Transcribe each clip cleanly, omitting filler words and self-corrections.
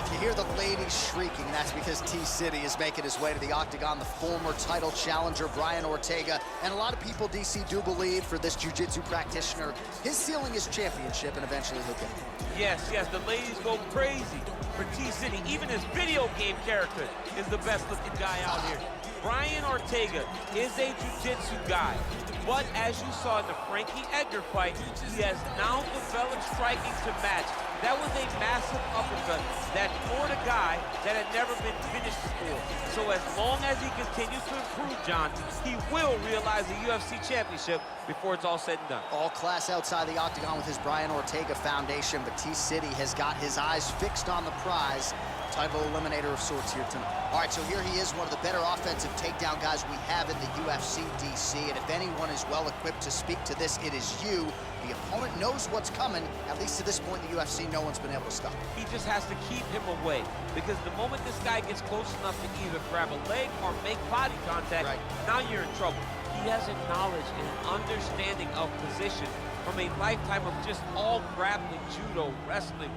Well, if you hear the ladies shrieking, that's because T-City is making his way to the octagon, the former title challenger, Brian Ortega. And a lot of people, DC, do believe for this jiu-jitsu practitioner, his ceiling is championship, and eventually he'll get it. Yes, the ladies go crazy for T-City. Even his video game character is the best-looking guy out here. Brian Ortega is a jiu-jitsu guy. But as you saw in the Frankie Edgar fight, he has now developed striking to match. That was a massive uppercut that floored a guy that had never been finished before. So as long as he continues to improve, John, he will realize the UFC championship before it's all said and done. All class outside the octagon with his Brian Ortega foundation, but T-City has got his eyes fixed on the prize. Title eliminator of sorts here tonight. All right, so here he is, one of the better offensive takedown guys we have in the UFC, DC. And if anyone is well equipped to speak to this, it is you. The opponent knows what's coming. At least to this point in the UFC, no one's been able to stop him. He just has to keep him away, because the moment this guy gets close enough to either grab a leg or make body contact, now you're in trouble. He has a knowledge and an understanding of position from a lifetime of just all grappling, judo, wrestling,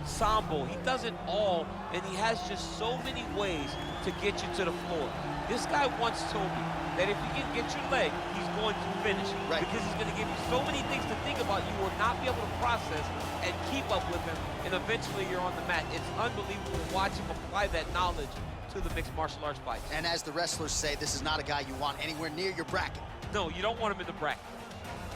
sambo. He does it all, and he has just so many ways to get you to the floor. This guy once told me that if you can get your leg, he's going to finish. Because he's going to give you so many things to think about, you will not be able to process and keep up with him, and eventually you're on the mat. It's unbelievable to watch him apply that knowledge to the mixed martial arts fight. And as the wrestlers say, this is not a guy you want anywhere near your bracket. No, you don't want him in the bracket.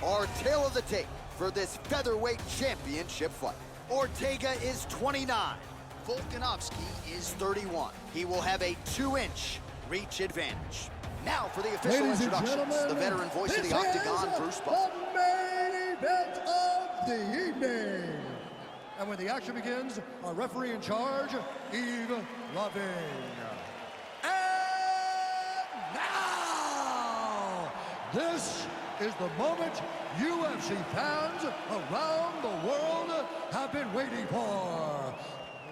Our tail of the tape for this featherweight championship fight. Ortega is 29. Volkanovski is 31. He will have a 2-inch reach advantage. Now for the official introductions, the veteran voice of the octagon, Bruce Buffer. The main event of the evening. And when the action begins, our referee in charge, Yves Lavigne. And now, this is the moment UFC fans around the world have been waiting for.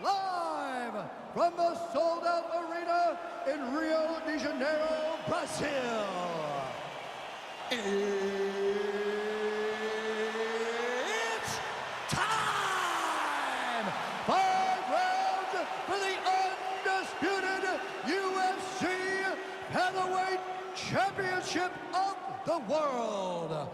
Live from the sold-out arena in Rio de Janeiro, Brazil. It's time! 5 rounds for the undisputed UFC Featherweight Championship of the world.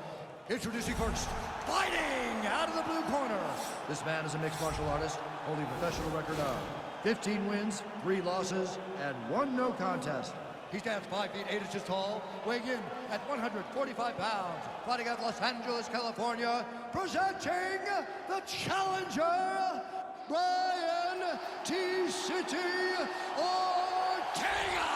Introducing first, fighting out of the blue corner. This man is a mixed martial artist, holding a professional record of 15 wins, 3 losses, and 1 no contest. He stands 5 feet 8 inches tall, weighing in at 145 pounds. Fighting out of Los Angeles, California, presenting the challenger, Brian T-City Ortega.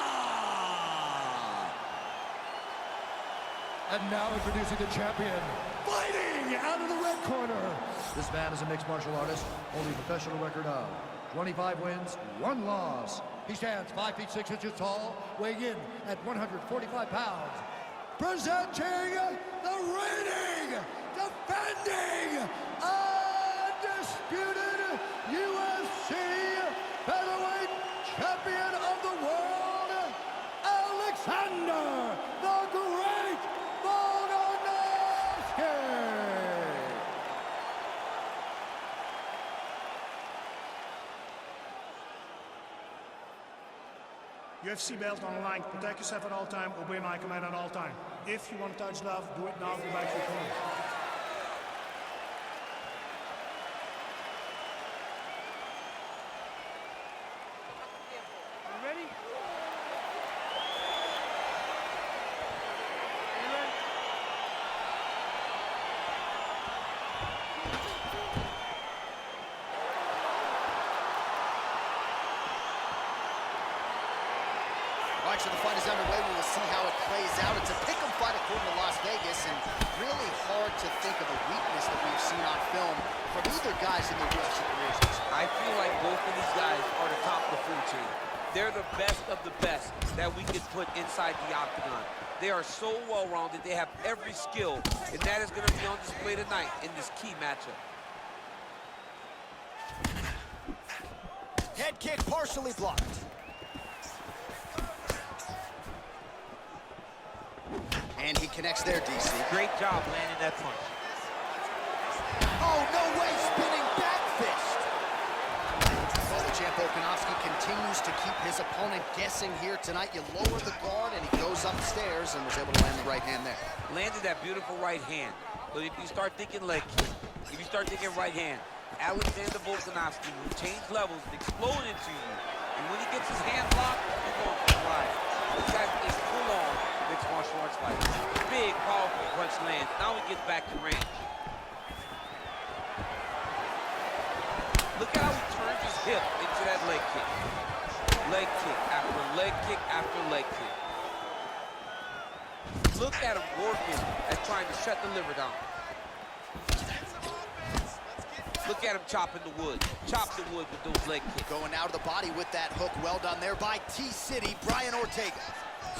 And now introducing the champion, fighting out of the red corner. This man is a mixed martial artist, holding a professional record of 25 wins, 1 loss. He stands 5 feet 6 inches tall, weighing in at 145 pounds. Presenting the reigning, defending, undisputed UFC featherweight champion of the world, Alexander the Great Volkanovski. UFC belt on the line. Protect yourself at all time. Obey my command at all time. If you want to touch love, do it now. Go back to your corner. Ready? All right, so the fight is underway. We will see how it plays out. It's a pick'em fight according to Las Vegas, and really hard to think of a weakness that we've seen on film from either guys in their UFC careers. I feel like both of these guys are the top of the food chain. They're the best of the best that we could put inside the octagon. They are so well-rounded. They have every skill, and that is going to be on display tonight in this key matchup. Head kick partially blocked. And he connects there, DC. Great job landing that punch. Oh, no way, spinning back fist. champ Volkanovski continues to keep his opponent guessing here tonight. You lower the guard, and he goes upstairs and was able to land the right hand there. Landed that beautiful right hand. But if you start thinking leg kick, if you start thinking right hand, Alexander Volkanovski will change levels and explode into you. And when he gets his hand locked, he's going for a ride. This guy is full-on mixed martial arts fighter. Big, powerful punch lands. Now he gets back to range. Look at how he turns his hip into that leg kick. Leg kick after leg kick after leg kick. Look at him working at trying to shut the liver down. Look at him chopping the wood. Chop the wood with those leg kicks. Going out of the body with that hook. Well done there by T-City, Brian Ortega.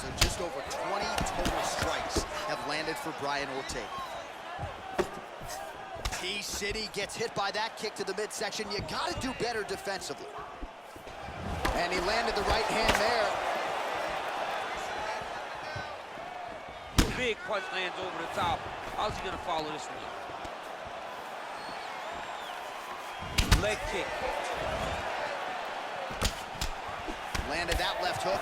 So just over 20 total strikes have landed for Brian Ortega. T-City gets hit by that kick to the midsection. You got to do better defensively. And he landed the right hand there. Big punch lands over the top. How's he gonna follow this one? Leg kick. Landed that left hook.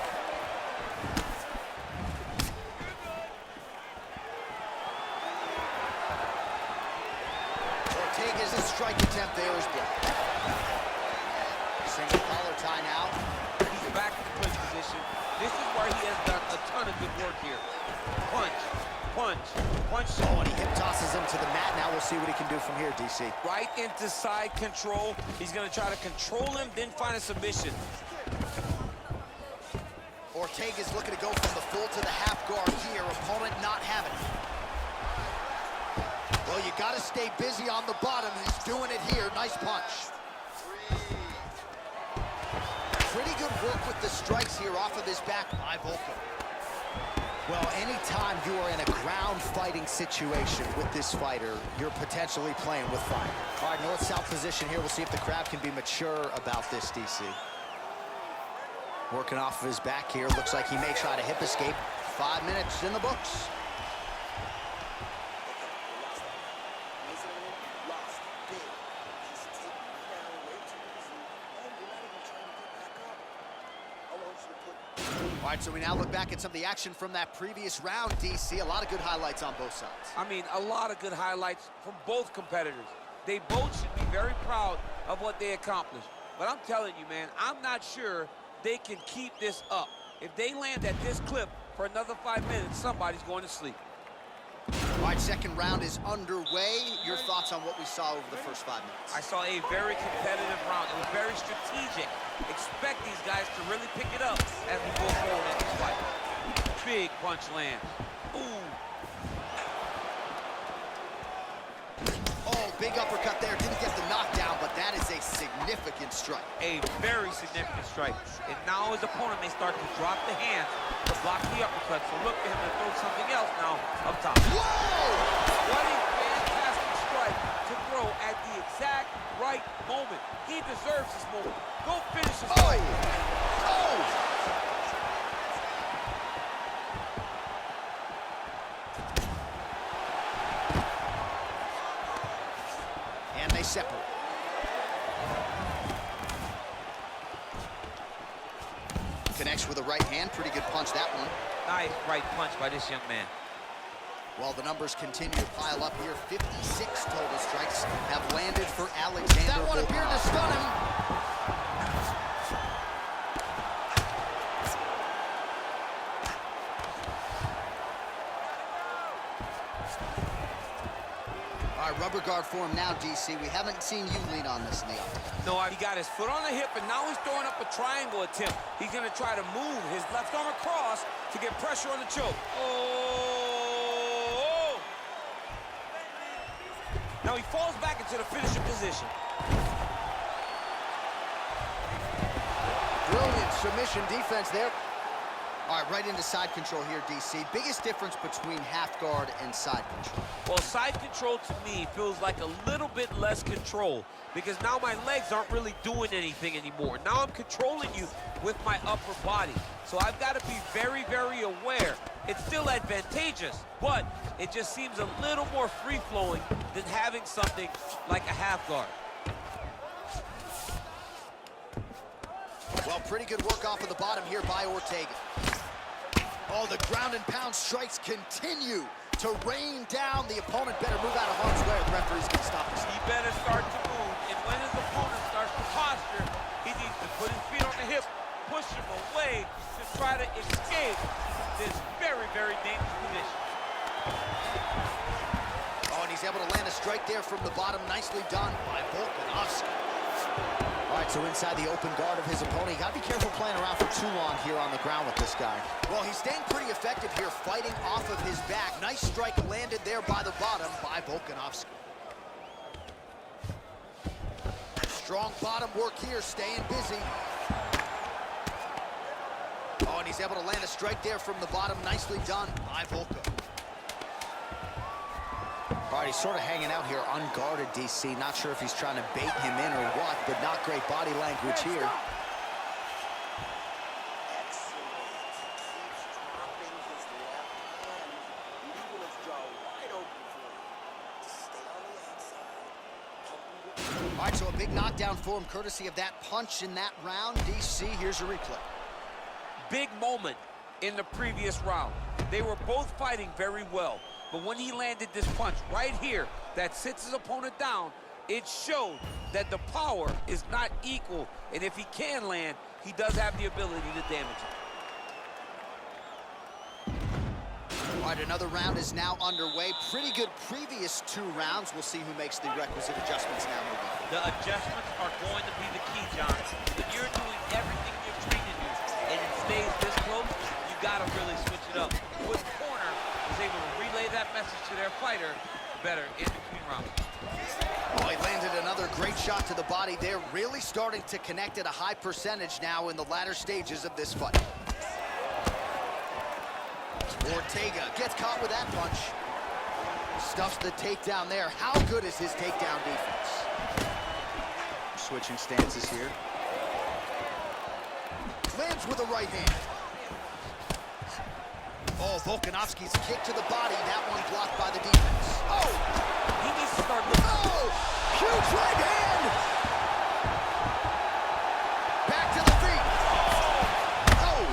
Ortega's strike attempt there is blocked. Single collar tie now. He's back in the clinch position. This is where he has done a ton of good work here. Punch, punch, punch. Oh, and he hip tosses him to the mat. Now we'll see what he can do from here, DC. Right into side control. He's gonna try to control him, then find a submission. Ortega's looking to go from the full to the half guard here. Opponent not having it. Well, you got to stay busy on the bottom. He's doing it here. Nice punch. Pretty good work with the strikes here off of his back by Volka. Well, anytime you are in a ground fighting situation with this fighter, you're potentially playing with fire. All right, north-south position here. We'll see if the crowd can be mature about this, DC. Working off of his back here. Looks like he may try to hip escape. 5 minutes in the books. All right, so we now look back at some of the action from that previous round, DC. A lot of good highlights on both sides. I mean, a lot of good highlights from both competitors. They both should be very proud of what they accomplished. But I'm telling you, man, I'm not sure they can keep this up. If they land at this clip for another 5 minutes, somebody's going to sleep. All right, second round is underway. Your thoughts on what we saw over the first 5 minutes? I saw a very competitive round. It was very strategic. Expect these guys to really pick it up as we go forward in this fight. Big punch lands. Ooh. Oh, big uppercut there. Didn't get the knockdown, but that is a significant strike. A very significant strike. And now his opponent may start to drop the hands to block the uppercut. So look for him to throw something else now up top. Whoa! What a fantastic strike to throw at the exact right moment. He deserves this moment. Go finish this fight. Oh! And they separate. Connects with a right hand. Pretty good punch, that one. Nice right punch by this young man. While the numbers continue to pile up here, 56 total strikes have landed for Alexander. That one appeared to stun him. All right, rubber guard for him now, DC. We haven't seen you lean on this in the octagon. No, he got his foot on the hip, and now he's throwing up a triangle attempt. He's going to try to move his left arm across to get pressure on the choke. Oh! Now he falls back into the finishing position. Brilliant submission defense there. All right, right into side control here, DC. Biggest difference between half guard and side control? Well, side control to me feels like a little bit less control because now my legs aren't really doing anything anymore. Now I'm controlling you with my upper body. So I've got to be very, very aware. It's still advantageous, but it just seems a little more free-flowing than having something like a half guard. Well, pretty good work off of the bottom here by Ortega. Oh, the ground and pound strikes continue to rain down. The opponent better move out of harm's way. The referee's gonna stop this. He better start to move, and when his opponent starts to posture, he needs to put his feet on the hip, push him away to try to escape this very, very dangerous position. Oh, and he's able to land a strike there from the bottom. Nicely done by Volkanovski. All right, so inside the open guard of his opponent. You gotta be careful playing around for too long here on the ground with this guy. Well, he's staying pretty effective here, fighting off of his back. Nice strike landed there by the bottom by Volkanovski. Strong bottom work here, staying busy. Oh, and he's able to land a strike there from the bottom. Nicely done by Volka. All right, he's sort of hanging out here unguarded, DC. Not sure if he's trying to bait him in or what, but not great body language here. All right, so a big knockdown for him, courtesy of that punch in that round. DC, here's a replay. Big moment in the previous round. They were both fighting very well, but when he landed this punch right here that sits his opponent down, it showed that the power is not equal, and if he can land, he does have the ability to damage him. All right, another round is now underway. Pretty good previous two rounds. We'll see who makes the requisite adjustments now moving forward. The adjustments are going to be the key, John. When you're doing everything you're trained to do, and it stays this close, you gotta really switch it up. Which corner is able to relay that message to their fighter better in between rounds? Oh, he landed another great shot to the body there. Really starting to connect at a high percentage now in the latter stages of this fight. Ortega gets caught with that punch. Stuffs the takedown there. How good is his takedown defense? Switching stances here. Lands with a right hand. Oh, Volkanovski's kick to the body. That one blocked by the defense. Oh! He needs to start looking. Oh! Huge right hand! Back to the feet. Oh!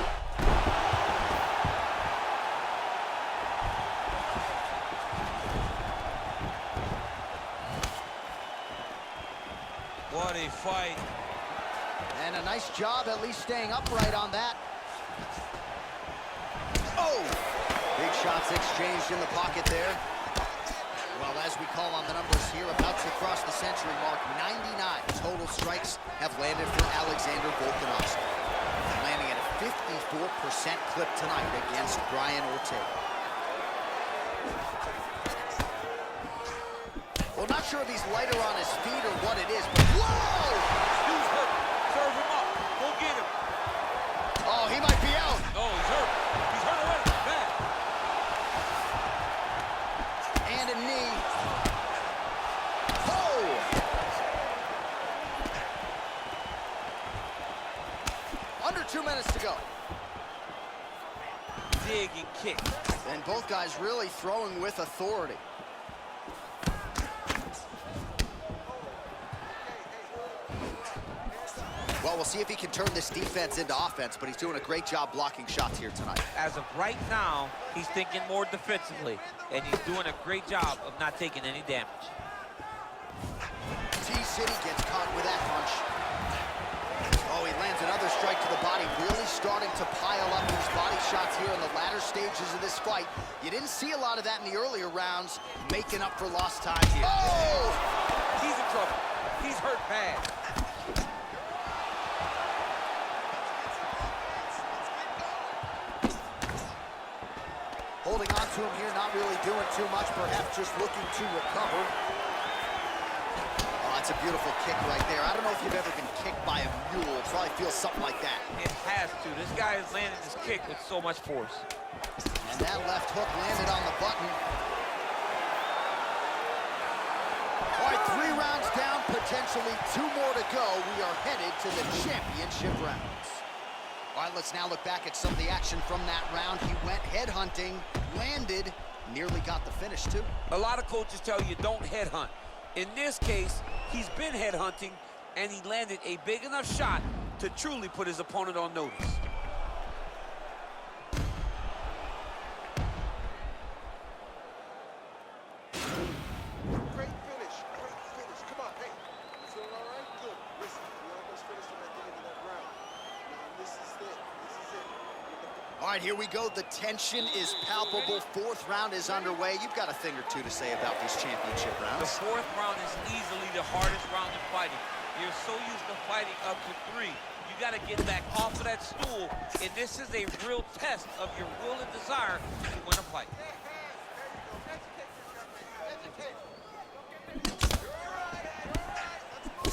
What a fight. And a nice job at least staying upright on that. Oh! Big shots exchanged in the pocket there. Well, as we call on the numbers here, about to cross the century mark, 99 total strikes have landed for Alexander Volkanovski. Landing at a 54% clip tonight against Brian Ortega. Well, not sure if he's lighter on his feet or what it is, but whoa! Dude's hurt. Serve him up. Go get him. Oh, he might be out. Oh, he's hurt. He's hurt already. Bad. And a knee. Oh! Under 2 minutes to go. Dig and kick. And both guys really throwing with authority. Well, we'll see if he can turn this defense into offense, but he's doing a great job blocking shots here tonight. As of right now, he's thinking more defensively, and he's doing a great job of not taking any damage. T-City gets caught with that punch. Oh, he lands another strike to the body, really starting to pile up these body shots here in the latter stages of this fight. You didn't see a lot of that in the earlier rounds, making up for lost time here. Oh! He's in trouble. He's hurt bad. Holding on to him here, not really doing too much, perhaps just looking to recover. Oh, that's a beautiful kick right there. I don't know if you've ever been kicked by a mule. It probably feels something like that. It has to. This guy has landed this kick with so much force. And that left hook landed on the button. All right, 3 rounds down, potentially 2 more to go. We are headed to the championship rounds. All right, let's now look back at some of the action from that round. He went headhunting, landed, nearly got the finish, too. A lot of coaches tell you don't headhunt. In this case, he's been headhunting, and he landed a big enough shot to truly put his opponent on notice. Great finish. Come on, hey. You feeling all right? Good. Listen, we almost finished him at the end of that round. Now, this is it. All right, here we go. The tension is palpable. Fourth round is underway. You've got a thing or two to say about these championship rounds. The fourth round is easily the hardest round in fighting. You're so used to fighting up to 3. You got to get back off of that stool, and this is a real test of your will and desire to win a fight.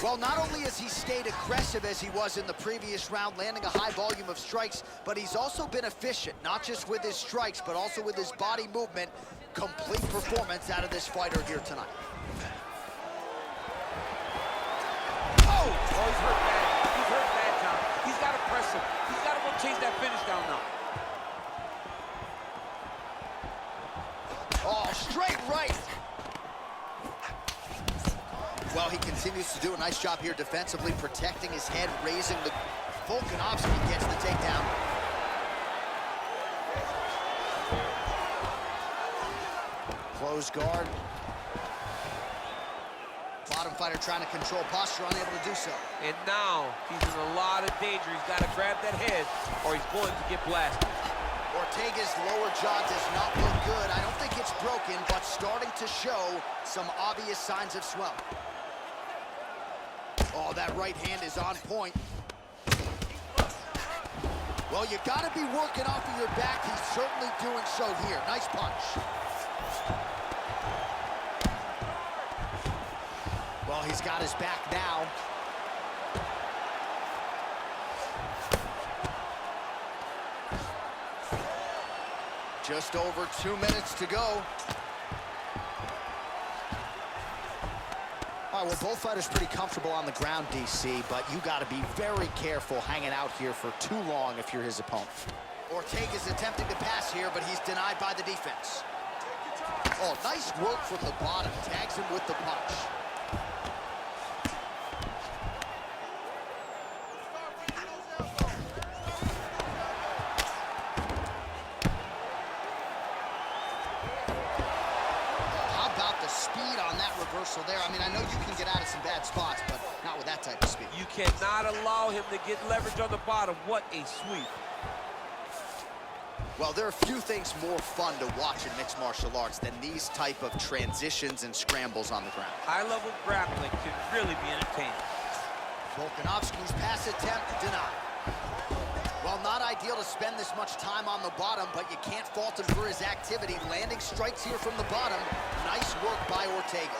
Well, not only has he stayed aggressive as he was in the previous round, landing a high volume of strikes, but he's also been efficient, not just with his strikes, but also with his body movement. Complete performance out of this fighter here tonight. Oh, he's hurt bad. He's hurt bad, John. He's got to press him. He's got to go chase that finish down now. Oh, straight right. Well, he continues to do a nice job here defensively, protecting his head, raising the... Volkanovski gets the takedown. Close guard. Bottom fighter trying to control posture, unable to do so. And now he's in a lot of danger. He's got to grab that head or he's going to get blasted. Ortega's lower jaw does not look good. I don't think it's broken, but starting to show some obvious signs of swelling. Oh, that right hand is on point. Well, you got to be working off of your back. He's certainly doing so here. Nice punch. Well, he's got his back now. Just over 2 minutes to go. All right, well, both fighters pretty comfortable on the ground, DC, but you got to be very careful hanging out here for too long if you're his opponent. Ortega's attempting to pass here, but he's denied by the defense. Oh, nice work from the bottom. Tags him with the punch. Reversal there. I mean, I know you can get out of some bad spots, but not with that type of speed. You cannot allow him to get leverage on the bottom. What a sweep. Well, there are few things more fun to watch in mixed martial arts than these type of transitions and scrambles on the ground. High-level grappling can really be entertaining. Volkanovski's pass attempt denied. Well, not ideal to spend this much time on the bottom, but you can't fault him for his activity. Landing strikes here from the bottom. Nice work by Ortega.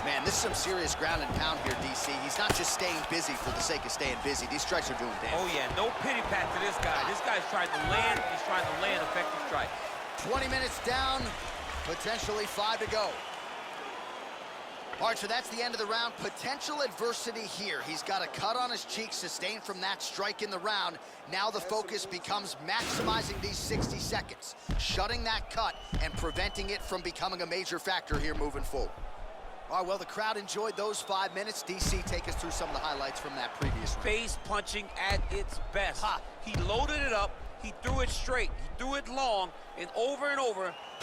Man, this is some serious ground and pound here, DC. He's not just staying busy for the sake of staying busy. These strikes are doing damage. Oh, yeah, no pity pat to this guy. This guy's trying to land. He's trying to land effective strikes. 20 minutes down, potentially 5 to go. All right, so that's the end of the round. Potential adversity here. He's got a cut on his cheek sustained from that strike in the round. Now the focus becomes maximizing these 60 seconds, shutting that cut and preventing it from becoming a major factor here moving forward. All right, well, the crowd enjoyed those 5 minutes. DC, take us through some of the highlights from that previous round. Face punching at its best. He loaded it up. He threw it straight. He threw it long. And over,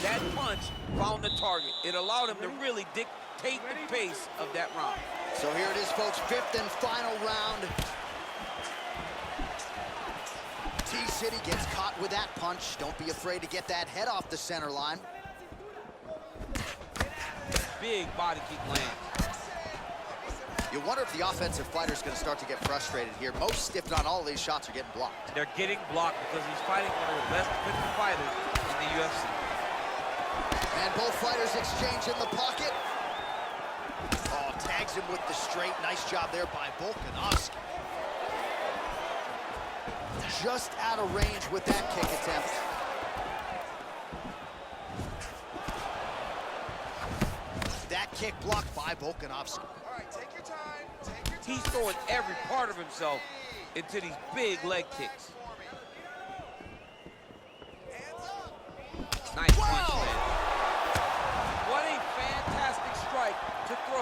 that punch found the target. It allowed him to really dictate the pace of that round. So here it is, folks, 5th and final round. T-City gets caught with that punch. Don't be afraid to get that head off the center line. Big body kick lands. You wonder if the offensive fighter is going to start to get frustrated here. Most, if not all, of these shots are getting blocked. They're getting blocked because he's fighting one of the best defensive fighters in the UFC. And both fighters exchange in the pocket. Oh, tags him with the straight. Nice job there by Volkanovski. Just out of range with that kick attempt. That kick blocked by Volkanovski. All right, take your time. He's throwing every part of himself into these big leg kicks. Nice punch, man. What a fantastic strike to throw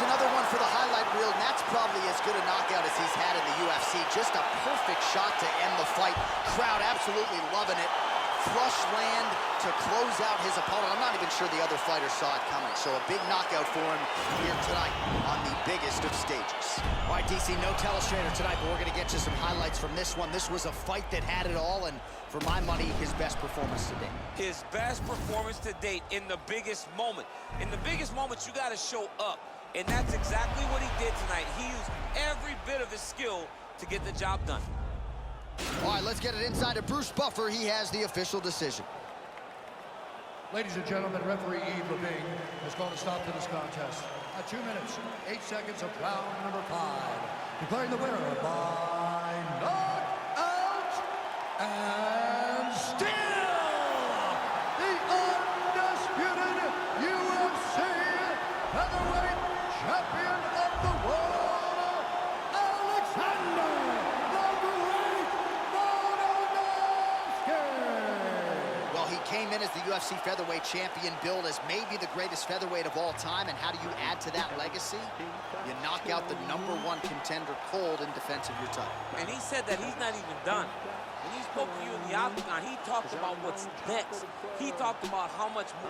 Here's another one for the highlight reel, and that's probably as good a knockout as he's had in the UFC. Just a perfect shot to end the fight. Crowd absolutely loving it. Flush land to close out his opponent. I'm not even sure the other fighter saw it coming. So a big knockout for him here tonight on the biggest of stages. All right, DC, no telestrator tonight, but we're going to get you some highlights from this one. This was a fight that had it all, and for my money, his best performance to date. His best performance to date in the biggest moment. In the biggest moments, you got to show up. And that's exactly what he did tonight. He used every bit of his skill to get the job done. All right, let's get it inside to Bruce Buffer. He has the official decision. Ladies and gentlemen, referee Yves Levine has called a stop to this contest at 2 minutes, 8 seconds of round number 5, declaring the winner by knockout and still the undisputed UFC featherweight champion of the world, Alexander the Great Volkanovski. Well, he came in as the UFC featherweight champion, billed as maybe the greatest featherweight of all time. And how do you add to that legacy? You knock out the #1 contender cold in defense of your title. And he said that he's not even done. When he spoke to you in the octagon, he talked about what's next. He talked about how much more